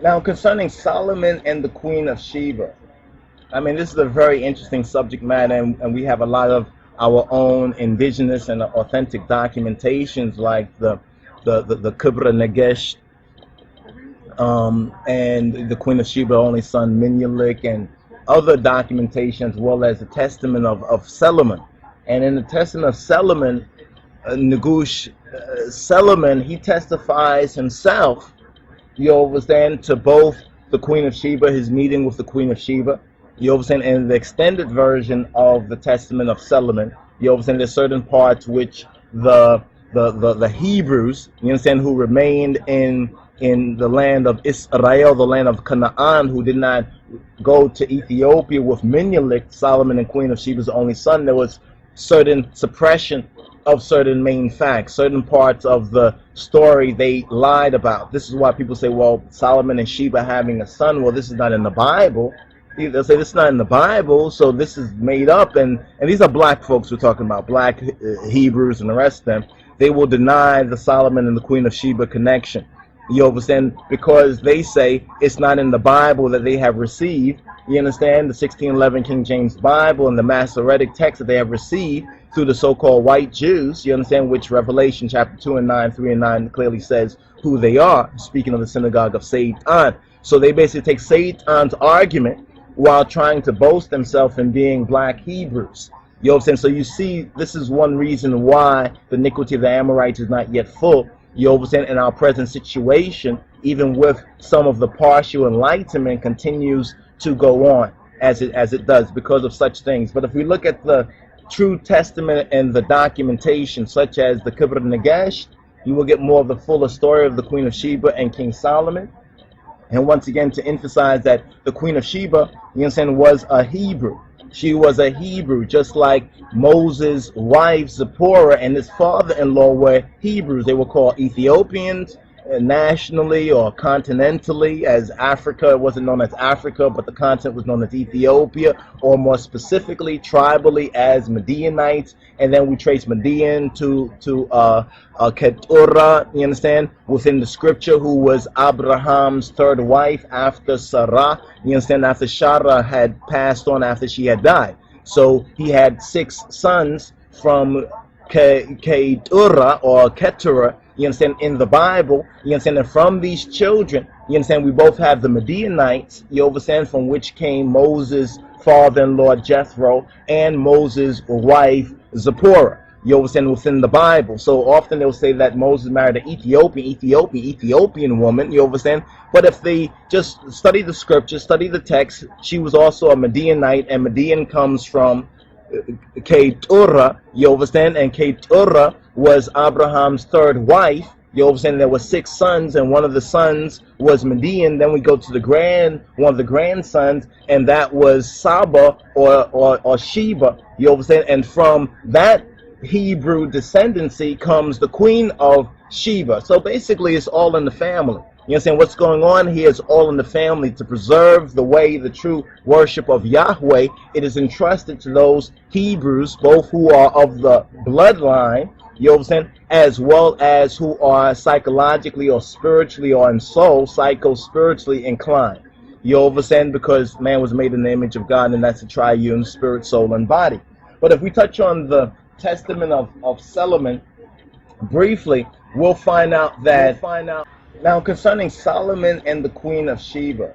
Now, concerning Solomon and the Queen of Sheba, I mean, this is a very interesting subject matter, and we have a lot of our own indigenous and authentic documentations, like the Kubra Nagesh, and the Queen of Sheba, only son Menelik, and other documentation, as well as the Testament of Selomon. And in the Testament of Selomon, Nagush Selomon, he testifies himself, you understand, to both the Queen of Sheba, his meeting with the Queen of Sheba, you understand, and the extended version of the Testament of Solomon, you understand, there's certain parts which the Hebrews, you understand, who remained in the land of Israel, the land of Canaan, who did not go to Ethiopia with Menelik, Solomon and Queen of Sheba's only son, there was certain suppression of certain main facts, certain parts of the story they lied about. This is why people say, well, Solomon and Sheba having a son, well, this is not in the Bible. They'll say this is not in the Bible, so this is made up. And these are black folks we're talking about, black Hebrews and the rest of them. They will deny the Solomon and the Queen of Sheba connection. You understand? Because they say it's not in the Bible that they have received. You understand? The 1611 King James Bible and the Masoretic text that they have received through the so-called white Jews, you understand, which Revelation chapter 2 and 9, 3 and 9 clearly says who they are, speaking of the synagogue of Satan. So they basically take Satan's argument while trying to boast themselves in being black Hebrews. You know what I'm saying? So you see, this is one reason why the iniquity of the Amorites is not yet full. You understand, in our present situation, even with some of the partial enlightenment, continues to go on as it does because of such things. But if we look at the true testament and the documentation, such as the Kibra Nagash, you will get more of the fuller story of the Queen of Sheba and King Solomon. And once again, to emphasize that the Queen of Sheba, you understand, was a Hebrew. She was a Hebrew, just like Moses' wife Zipporah and his father-in-law were Hebrews. They were called Ethiopians nationally or continentally, as Africa. It wasn't known as Africa, but the continent was known as Ethiopia, or more specifically, tribally, as Midianites. And then we trace Midian to Keturah, you understand, within the scripture, who was Abraham's third wife after Sarah, you understand, after Sarah had passed on, after she had died. So he had 6 sons from Keturah or Keturah, you understand, in the Bible, you understand, and from these children, you understand, we both have the Midianites, you understand, from which came Moses' father-in-law Jethro and Moses' wife Zipporah, you understand, within the Bible. So often they'll say that Moses married an Ethiopian woman, you understand, but if they just study the scripture, study the text, she was also a Midianite, and Midian comes from Keturah, you understand, and Keturah was Abraham's third wife, you understand. There were 6 sons, and one of the sons was Midian. Then we go to one of the grandsons, and that was Saba or Sheba, you understand, and from that Hebrew descendancy comes the Queen of Sheba. So basically it's all in the family. You understand what's going on here is all in the family. To preserve the way, the true worship of Yahweh, it is entrusted to those Hebrews, both who are of the bloodline, you understand, as well as who are psychologically or spiritually or in soul, psycho-spiritually inclined. You understand, because man was made in the image of God, and that's a triune spirit, soul, and body. But if we touch on the testament of Solomon briefly, we'll find out that now, concerning Solomon and the Queen of Sheba,